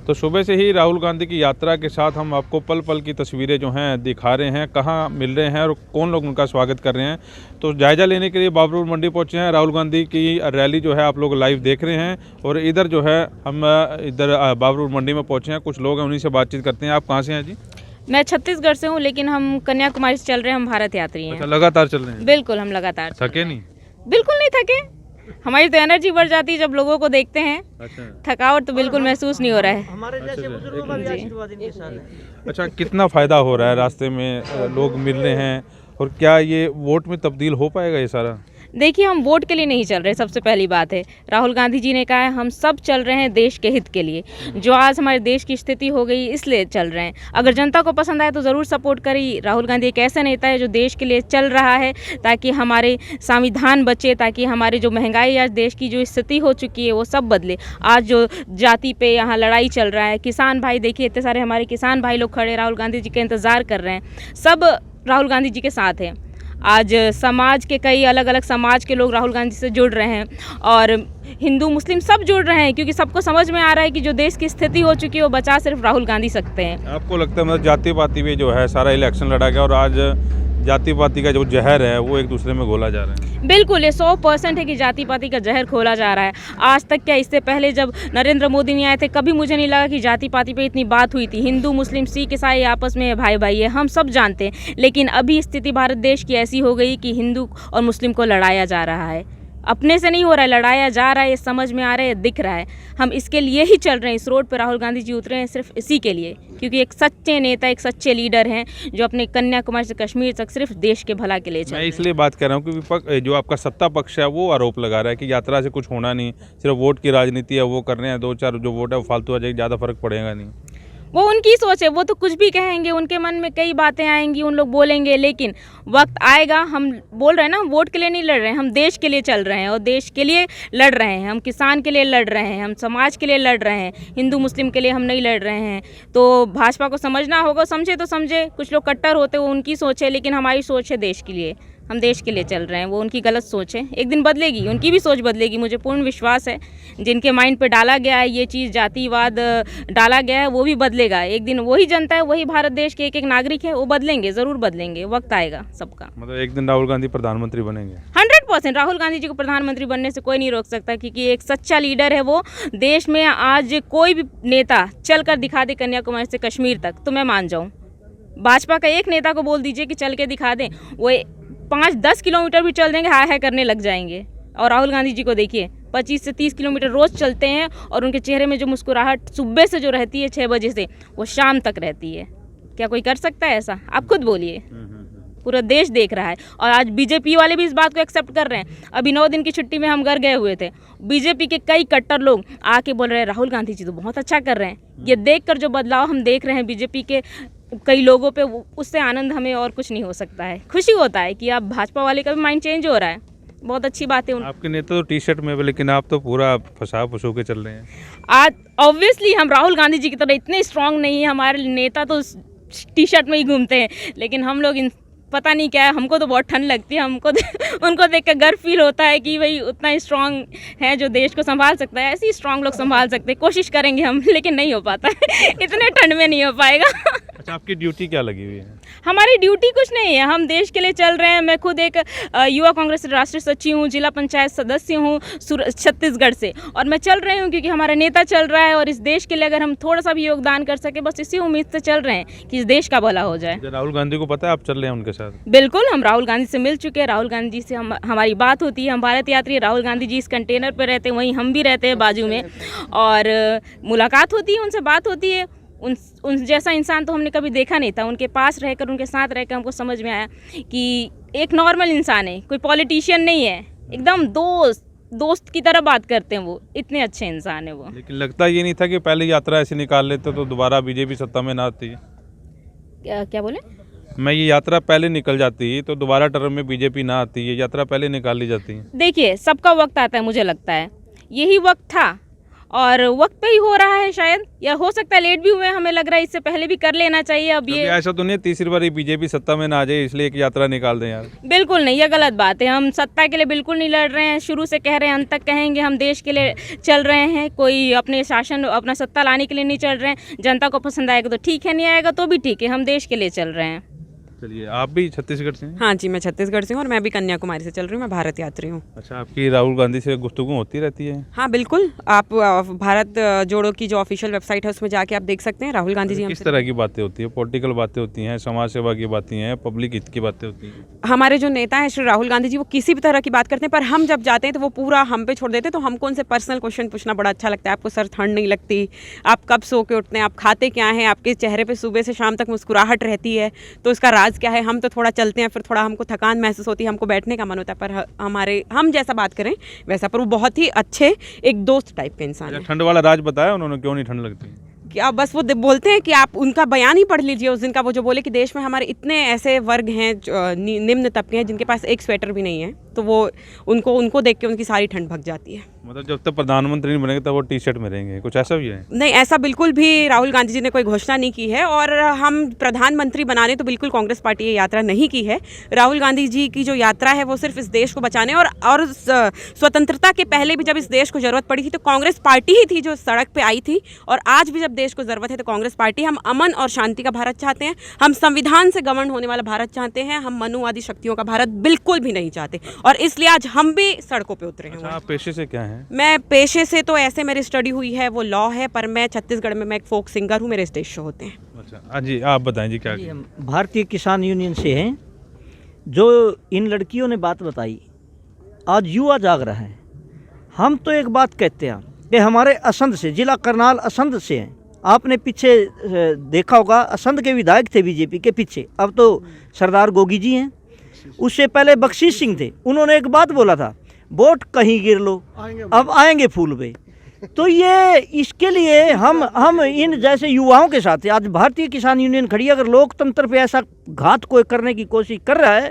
तो सुबह से ही राहुल गांधी की यात्रा के साथ हम आपको पल पल की तस्वीरें जो हैं दिखा रहे हैं, कहाँ मिल रहे हैं और कौन लोग उनका स्वागत कर रहे हैं। तो जायज़ा लेने के लिए बाबरू मंडी पहुंचे हैं। राहुल गांधी की रैली जो है आप लोग लाइव देख रहे हैं और इधर जो है हम इधर बाबरू मंडी में पहुंचे हैं। कुछ लोग हैं, उन्हीं से बातचीत करते हैं। आप कहाँ से हैं जी? मैं छत्तीसगढ़ से हूँ, लेकिन हम कन्याकुमारी से चल रहे हैं। हम भारत यात्री हैं। अच्छा, लगातार चल रहे हैं? बिल्कुल, हम लगातार थके नहीं? बिल्कुल नहीं थके। हमारी तो एनर्जी बढ़ जाती है जब लोगों को देखते हैं। अच्छा, थकावट तो बिल्कुल महसूस नहीं हो रहा है। हमारे जैसे बुजुर्गों का भी आशीर्वाद इनके साथ है। अच्छा, कितना फ़ायदा हो रहा है? रास्ते में लोग मिल रहे हैं और क्या ये वोट में तब्दील हो पाएगा ये सारा? देखिए, हम वोट के लिए नहीं चल रहे। सबसे पहली बात है, राहुल गांधी जी ने कहा है हम सब चल रहे हैं देश के हित के लिए। जो आज हमारे देश की स्थिति हो गई, इसलिए चल रहे हैं। अगर जनता को पसंद आए तो ज़रूर सपोर्ट करिए। राहुल गांधी एक ऐसा नेता है जो देश के लिए चल रहा है ताकि हमारे संविधान बचे, ताकि हमारी जो महंगाई आज देश की जो स्थिति हो चुकी है वो सब बदले। आज जो जाति पे यहाँ लड़ाई चल रहा है, किसान भाई देखिए, इतने सारे हमारे किसान भाई लोग खड़े राहुल गांधी जी का इंतज़ार कर रहे हैं। सब राहुल गांधी जी के साथ हैं। आज समाज के कई अलग अलग समाज के लोग राहुल गांधी से जुड़ रहे हैं और हिंदू मुस्लिम सब जुड़ रहे हैं, क्योंकि सबको समझ में आ रहा है कि जो देश की स्थिति हो चुकी है वो बचा सिर्फ राहुल गांधी सकते हैं। आपको लगता है मतलब जाति पाति में जो है सारा इलेक्शन लड़ा गया और आज जाति पाति का जो जहर है वो एक दूसरे में घोला जा रहा है? बिल्कुल, ये 100% है कि जाति पाति का जहर खोला जा रहा है। आज तक क्या, इससे पहले जब नरेंद्र मोदी नहीं आए थे, कभी मुझे नहीं लगा कि जाति पाति पे इतनी बात हुई थी। हिंदू मुस्लिम सिख ईसाई आपस में भाई भाई है, हम सब जानते हैं। लेकिन अभी स्थिति भारत देश की ऐसी हो गई कि हिंदू और मुस्लिम को लड़ाया जा रहा है। अपने से नहीं हो रहा है, लड़ाया जा रहा है। ये समझ में आ रहा है, दिख रहा है। हम इसके लिए ही चल रहे हैं। इस रोड पर राहुल गांधी जी उतरे हैं सिर्फ इसी के लिए, क्योंकि एक सच्चे नेता, एक सच्चे लीडर हैं जो अपने कन्याकुमारी से कश्मीर तक सिर्फ देश के भला के लिए चल रहे हैं। मैं इसलिए बात कर रहा हूँ कि विपक्ष जो आपका सत्ता पक्ष है वो आरोप लगा रहा है कि यात्रा से कुछ होना नहीं, सिर्फ वोट की राजनीति है, वो कर रहे हैं। 2-4 जो वोट है वो फालतू आ जाएगी, ज़्यादा फर्क पड़ेगा नहीं। वो उनकी सोच है, वो तो कुछ भी कहेंगे, उनके मन में कई बातें आएंगी, उन लोग बोलेंगे। लेकिन वक्त आएगा, हम बोल रहे हैं ना, हम वोट के लिए नहीं लड़ रहे हैं, हम देश के लिए चल रहे हैं और देश के लिए लड़ रहे हैं। हम किसान के लिए लड़ रहे हैं, हम समाज के लिए लड़ रहे हैं, हिंदू मुस्लिम के लिए हम नहीं लड़ रहे हैं। तो भाजपा को समझना होगा, समझे तो समझे। कुछ लोग कट्टर होते, वो उनकी सोच है, लेकिन हमारी सोच है देश के लिए। हम देश के लिए चल रहे हैं, वो उनकी गलत सोच है। एक दिन बदलेगी, उनकी भी सोच बदलेगी, मुझे पूर्ण विश्वास है। जिनके माइंड पे डाला गया है ये चीज़, जातिवाद डाला गया है, वो भी बदलेगा। एक दिन वही जनता है, वही भारत देश के एक एक नागरिक है, वो बदलेंगे, ज़रूर बदलेंगे। वक्त आएगा सबका। मतलब एक दिन राहुल गांधी प्रधानमंत्री बनेंगे? 100% राहुल गांधी जी को प्रधानमंत्री बनने से कोई नहीं रोक सकता, क्योंकि एक सच्चा लीडर है वो। देश में आज कोई भी नेता चल कर दिखा दे कन्याकुमारी से कश्मीर तक तो मैं मान जाऊँ। भाजपा का एक नेता को बोल दीजिए कि चल के दिखा दें, वो 5-10 किलोमीटर भी चल देंगे, हाय हाय करने लग जाएंगे। और राहुल गांधी जी को देखिए, 25 से 30 किलोमीटर रोज़ चलते हैं और उनके चेहरे में जो मुस्कुराहट सुबह से जो रहती है 6 बजे से, वो शाम तक रहती है। क्या कोई कर सकता है ऐसा? आप खुद बोलिए। पूरा देश देख रहा है और आज बीजेपी वाले भी इस बात को एक्सेप्ट कर रहे हैं। अभी 9 दिन की छुट्टी में हम घर गए हुए थे, बीजेपी के कई कट्टर लोग आके बोल रहे हैं राहुल गांधी जी तो बहुत अच्छा कर रहे हैं। ये देखकर जो बदलाव हम देख रहे हैं बीजेपी के कई लोगों पे, उससे आनंद हमें और कुछ नहीं हो सकता है। खुशी होता है कि आप भाजपा वाले का भी माइंड चेंज हो रहा है, बहुत अच्छी बात है। आपके नेता तो टी-शर्ट में, लेकिन आप तो पूरा फंसा फंसो के चल रहे हैं। आज ऑब्वियसली हम राहुल गांधी जी की तरह इतने स्ट्रांग नहीं है। हमारे नेता तो टी-शर्ट में ही घूमते हैं, लेकिन हम लोग पता नहीं क्या है, हमको तो बहुत ठंड लगती है। हमको उनको देख कर गर्व फील होता है कि भाई उतना स्ट्रांग है जो देश को संभाल सकता है। ऐसे ही स्ट्रांग लोग संभाल सकते हैं, कोशिश करेंगे हम, लेकिन नहीं हो पाता है। इतने ठंड में नहीं हो पाएगा। अच्छा, आपकी ड्यूटी क्या लगी हुई है? हमारी ड्यूटी कुछ नहीं है, हम देश के लिए चल रहे हैं। मैं खुद एक युवा कांग्रेस राष्ट्रीय सचिव हूँ, जिला पंचायत सदस्य हूँ छत्तीसगढ़ से, और मैं चल रही हूँ क्योंकि हमारा नेता चल रहा है और इस देश के लिए अगर हम थोड़ा सा भी योगदान कर सके, बस इसी उम्मीद से चल रहे हैं कि इस देश का भला हो जाए। राहुल गांधी को पता है आप चल रहे हैं उनके साथ? बिल्कुल, हम राहुल गांधी से मिल चुके हैं, राहुल गांधी जी से हमारी बात होती है। हम भारत यात्री, राहुल गांधी जी इस कंटेनर पर रहते हैं, वहीं हम भी रहते हैं बाजू में, और मुलाकात होती है, उनसे बात होती है। उन जैसा इंसान तो हमने कभी देखा नहीं था। उनके पास रहकर, उनके साथ रहकर हमको समझ में आया कि एक नॉर्मल इंसान है, कोई पॉलिटिशियन नहीं है, एकदम दोस्त की तरह बात करते हैं। वो इतने अच्छे इंसान है वो। लेकिन लगता ये नहीं था कि पहले यात्रा ऐसे निकाल लेते तो दोबारा बीजेपी सत्ता में ना आती? क्या बोले? मैं ये यात्रा पहले निकल जाती तो दोबारा टर्म में बीजेपी ना आती, ये यात्रा पहले निकाल ली जाती है। देखिए, सबका वक्त आता है, मुझे लगता है यही वक्त था और वक्त पे ही हो रहा है शायद, या हो सकता है लेट भी हुए, हमें लग रहा है इससे पहले भी कर लेना चाहिए। अब ये ऐसा तो नहीं है तीसरी बार बीजेपी सत्ता में ना आ जाए इसलिए एक यात्रा निकाल दें यार? बिल्कुल नहीं, ये गलत बात है। हम सत्ता के लिए बिल्कुल नहीं लड़ रहे हैं, शुरू से कह रहे हैं, अंत तक कहेंगे। हम देश के लिए चल रहे हैं, कोई अपने शासन अपना सत्ता लाने के लिए नहीं चल रहे हैं। जनता को पसंद आएगा तो ठीक है, नहीं आएगा तो भी ठीक है, हम देश के लिए चल रहे हैं। चलिए, आप भी छत्तीसगढ़ से हैं? हाँ जी, मैं छत्तीसगढ़ से हूँ और मैं भी कन्याकुमारी से चल रही हूँ। मैं भारत यात्री हूँ। अच्छा, आपकी राहुल गांधी से गुफ्तगू होती रहती है? हाँ बिल्कुल, आप भारत जोड़ो की जो ऑफिशियल वेबसाइट है उसमें जाके आप देख सकते हैं। राहुल गांधी जी किस तरह की बातें होती है? पॉलिटिकल बातें होती हैं, समाज सेवा की बातें हैं, पब्लिक हित की बातें होती हैं? हमारे जो नेता हैं श्री राहुल गांधी जी, वो किसी भी तरह की बात करते हैं, पर हम जब जाते हैं तो वो पूरा हम पे छोड़ देते हैं। तो हमको उनसे पर्सनल क्वेश्चन पूछना बड़ा अच्छा लगता है। आपको सर ठंड नहीं लगती? आप कब सो के उठते हैं? आप खाते क्या हैं? आपके चेहरे पे सुबह से शाम तक मुस्कुराहट रहती है, तो उसका राज क्या है? हम तो थोड़ा चलते हैं, फिर थोड़ा हमको थकान महसूस होती है, हमको बैठने का मन होता है, पर हम जैसा बात करें वैसा, पर वो बहुत ही अच्छे एक दोस्त टाइप के इंसान है। ठंड वाला राज बताया उन्होंने, क्यों नहीं ठंड लगती? क्या बस वो बोलते हैं कि आप उनका बयान ही पढ़ लीजिए उस दिन का, वो जो बोले कि देश में हमारे इतने ऐसे वर्ग हैं, निम्न तबके हैं, जिनके पास एक स्वेटर भी नहीं है, तो वो उनको देख के उनकी सारी ठंड भग जाती है। मतलब जब तक प्रधानमंत्री नहीं बनेंगे तब वो टी शर्ट में रहेंगे, कुछ ऐसा भी है? नहीं, ऐसा बिल्कुल भी राहुल गांधी जी ने कोई घोषणा नहीं की है। और हम प्रधानमंत्री बनाने तो बिल्कुल कांग्रेस पार्टी ये यात्रा नहीं की है। राहुल गांधी जी की जो यात्रा है वो सिर्फ इस देश को बचाने और स्वतंत्रता के पहले भी जब इस देश को ज़रूरत पड़ी थी तो कांग्रेस पार्टी ही थी जो सड़क पे आई थी, और आज भी जब देश को ज़रूरत है तो कांग्रेस पार्टी। हम अमन और शांति का भारत चाहते हैं, हम संविधान से गवर्न होने वाला भारत चाहते हैं, हम मनुवादी शक्तियों का भारत बिल्कुल भी नहीं चाहते, और इसलिए आज हम भी सड़कों पर उतरे हैं। अच्छा, आप पेशे से क्या हैं? मैं पेशे से तो ऐसे मेरी स्टडी हुई है वो लॉ है, पर मैं छत्तीसगढ़ में मैं एक फोक सिंगर हूँ, मेरे स्टेज शो होते हैं। अच्छा, हाँ जी, आप बताएं जी क्या? हम भारतीय किसान यूनियन से हैं। जो इन लड़कियों ने बात बताई, आज युवा जाग रहा है। हम तो एक बात कहते हैं कि हमारे असंध से, जिला करनाल असंध से हैं। आपने पीछे देखा होगा, असंध के विधायक थे बीजेपी के पीछे, अब तो सरदार गोगी जी हैं। उससे पहले बख्शीश सिंह थे, उन्होंने एक बात बोला था, वोट कहीं गिर लो अब आएंगे फूल पे। तो ये इसके लिए हम इन जैसे युवाओं के साथ, आज भारतीय किसान यूनियन खड़ी है। अगर लोकतंत्र पे ऐसा घात कोई करने की कोशिश कर रहा है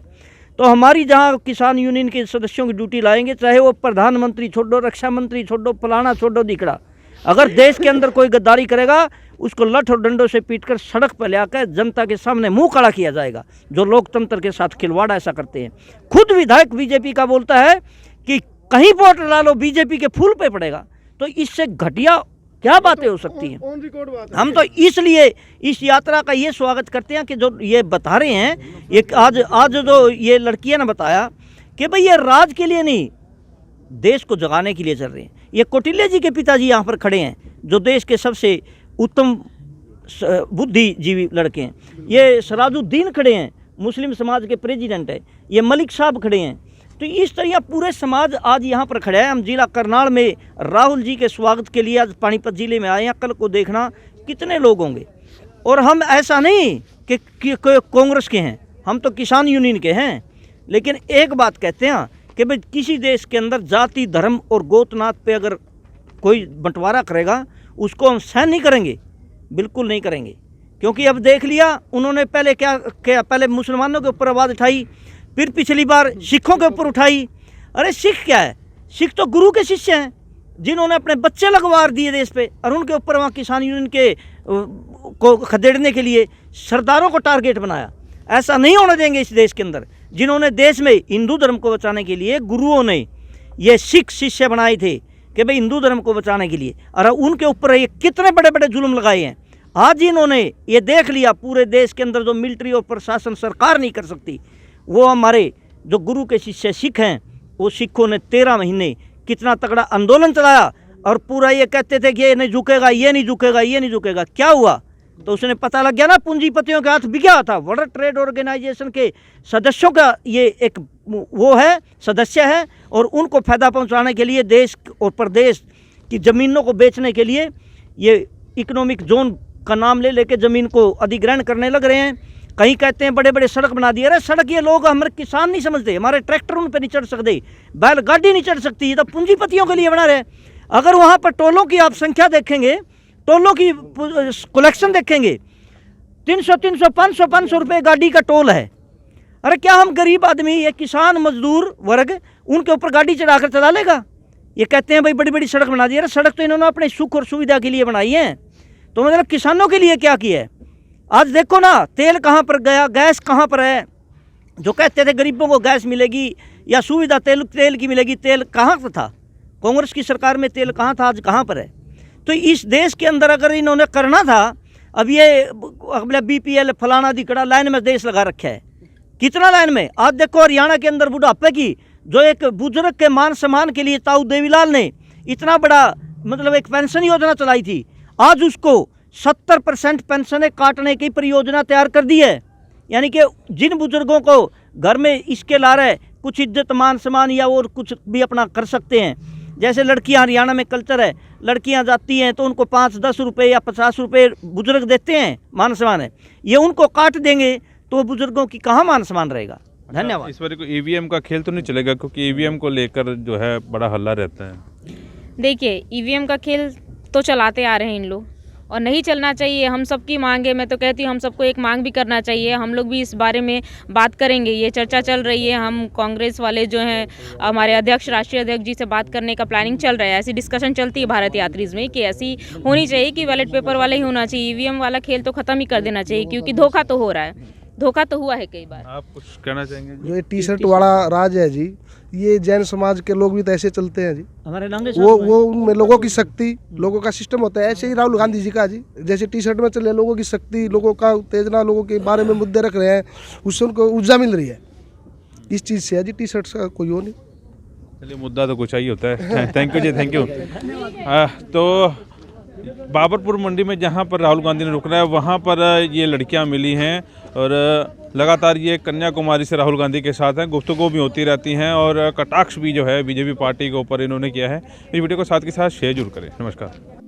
तो हमारी जहाँ किसान यूनियन के सदस्यों की ड्यूटी लाएंगे, चाहे वो प्रधानमंत्री छोड़ो, रक्षा मंत्री छोड़ो, फलाना छोड़ो, दिखड़ा। अगर देश के अंदर कोई गद्दारी करेगा उसको लठ और डंडों से पीटकर सड़क पर ले आकर जनता के सामने मुंह काला किया जाएगा। जो लोकतंत्र के साथ खिलवाड़ ऐसा करते हैं। खुद विधायक बीजेपी का बोलता है कि कहीं वोट ला लो बीजेपी के फूल पे पड़ेगा, तो इससे घटिया क्या बातें हो सकती हैं? हम तो इसलिए इस यात्रा का ये स्वागत करते हैं कि जो ये बता रहे हैं, ये आज जो ये लड़कियां ने बताया कि भाई ये राज के लिए नहीं, देश को जगाने के लिए चल रहे हैं। ये कौटिल्य जी के पिताजी यहाँ पर खड़े हैं, जो देश के सबसे उत्तम बुद्धिजीवी लड़के हैं। ये सराजुद्दीन खड़े हैं, मुस्लिम समाज के प्रेसिडेंट है। ये मलिक साहब खड़े हैं। तो इस तरह पूरे समाज आज यहाँ पर खड़ा है। हम जिला करनाल में राहुल जी के स्वागत के लिए आज पानीपत जिले में आए हैं। कल को देखना कितने लोग होंगे। और हम ऐसा नहीं कि कांग्रेस के हैं, हम तो किसान यूनियन के हैं। लेकिन एक बात कहते हैं कि भाई किसी देश के अंदर जाति, धर्म और गोतनाथ पे अगर कोई बंटवारा करेगा उसको हम सहन नहीं करेंगे, बिल्कुल नहीं करेंगे। क्योंकि अब देख लिया उन्होंने पहले क्या पहले मुसलमानों के ऊपर आवाज़ उठाई, फिर पिछली बार सिखों के ऊपर उठाई। अरे सिख क्या है? सिख तो गुरु के शिष्य हैं, जिन्होंने अपने बच्चे लगवा दिए देश पे, और उनके ऊपर वहाँ किसान यूनियन के को खदेड़ने के लिए सरदारों को टारगेट बनाया। ऐसा नहीं होने देंगे इस देश के अंदर। जिन्होंने देश में हिंदू धर्म को बचाने के लिए गुरुओं ने ये सिख शिष्य बनाए थे कि भाई हिंदू धर्म को बचाने के लिए, और उनके ऊपर ये कितने बड़े बड़े जुल्म लगाए हैं। आज इन्होंने ये देख लिया पूरे देश के अंदर जो मिलिट्री और प्रशासन सरकार नहीं कर सकती, वो हमारे जो गुरु के शिष्य सिख हैं, वो सिखों ने 13 महीने कितना तगड़ा आंदोलन चलाया, और पूरा ये कहते थे कि ये नहीं झुकेगा, ये नहीं झुकेगा, ये नहीं झुकेगा। क्या हुआ? तो उसने पता लग गया ना, पूंजीपतियों के हाथ बिका था। वर्ल्ड ट्रेड ऑर्गेनाइजेशन के सदस्यों का ये एक वो है, सदस्य है, और उनको फायदा पहुंचाने के लिए देश और प्रदेश की ज़मीनों को बेचने के लिए ये इकोनॉमिक जोन का नाम ले लेके ज़मीन को अधिग्रहण करने लग रहे हैं। कहीं कहते हैं बड़े बड़े सड़क बना दिए। अरे सड़क ये लोग हमारे किसान नहीं समझते, हमारे ट्रैक्टर उन पर नहीं चढ़ सकते, बैलगाड़ी नहीं चढ़ सकती, ये तो पूंजीपतियों के लिए बना रहे। अगर वहाँ पर टोलों की आप संख्या देखेंगे, टोलों की कलेक्शन देखेंगे, 300 500 रुपये गाड़ी का टोल है। अरे क्या हम गरीब आदमी, ये किसान मजदूर वर्ग, उनके ऊपर गाड़ी चढ़ाकर चला लेगा? ये कहते हैं भाई बड़ी बड़ी सड़क बना दी। अरे सड़क तो इन्होंने अपने सुख और सुविधा के लिए बनाई है, तो मतलब किसानों के लिए क्या किया है? आज देखो ना, तेल कहाँ पर गया, गैस कहाँ पर है? जो कहते थे गरीबों को गैस मिलेगी या सुविधा तेल की मिलेगी, तेल कहाँ पर था? कांग्रेस की सरकार में तेल कहाँ था, आज कहाँ पर है? तो इस देश के अंदर अगर इन्होंने करना था, अब ये अगले BPL फलाना दिकड़ा लाइन में देश लगा रखा है। कितना लाइन में? आज देखो हरियाणा के अंदर बुढ़ापे की जो एक बुजुर्ग के मान सम्मान के लिए ताऊ देवीलाल ने इतना बड़ा मतलब एक पेंशन योजना चलाई थी, आज उसको 70% पेंशनें काटने की परियोजना तैयार कर दी है। यानी कि जिन बुजुर्गों को घर में इसके ला रहे कुछ इज्जत मान सम्मान या और कुछ भी अपना कर सकते हैं। जैसे लड़कियां, हरियाणा में कल्चर है, लड़कियां जाती हैं तो उनको 5-10 रुपये या 50 रुपये बुजुर्ग देते हैं, मान सम्मान है। ये उनको काट देंगे तो बुजुर्गों की कहाँ मान सम्मान रहेगा? धन्यवाद। इस बार को EVM का खेल तो नहीं चलेगा, क्योंकि EVM को लेकर जो है बड़ा हल्ला रहता है। देखिए, EVM का खेल तो चलाते आ रहे हैं इन लोग, और नहीं चलना चाहिए। हम सबकी मांग है, मैं तो कहती हूँ हम सबको एक मांग भी करना चाहिए। हम लोग भी इस बारे में बात करेंगे, ये चर्चा चल रही है। हम कांग्रेस वाले जो हैं हमारे अध्यक्ष, राष्ट्रीय अध्यक्ष जी से बात करने का प्लानिंग चल रहा है। ऐसी डिस्कशन चलती है भारत यात्रीज में कि ऐसी होनी चाहिए कि बैलेट पेपर वाला ही होना चाहिए। EVM वाला खेल तो ख़त्म ही कर देना चाहिए, क्योंकि धोखा तो हो रहा है, धोखा तो हुआ है कई बार। आप कुछ कहना चाहेंगे? जो ये T-शर्ट वाला राज है जी, ये जैन समाज के लोग भी तो ऐसे चलते हैं जी। हमारे नांगे वो उनमें लोगों की शक्ति, लोगों का सिस्टम होता है। ऐसे ही राहुल गांधी जी का जी, जैसे T-शर्ट में चले लोगों की शक्ति, लोगों का उत्तेजना, लोगों के बारे में मुद्दे रख रहे हैं, उससे उनको ऊर्जा मिल रही है। इस चीज़ से है जी, T-शर्ट का कोई हो नहीं। चलिए, मुद्दा तो कुछ ही होता है। Thank you ji, thank you. तो बाबरपुर मंडी में जहां पर राहुल गांधी ने रुकना है, वहां पर ये लड़कियां मिली हैं और लगातार ये कन्याकुमारी से राहुल गांधी के साथ हैं, गुफ्तगू भी होती रहती हैं और कटाक्ष भी जो है बीजेपी पार्टी के ऊपर इन्होंने किया है। इस वीडियो को साथ के साथ शेयर जरूर करें। नमस्कार।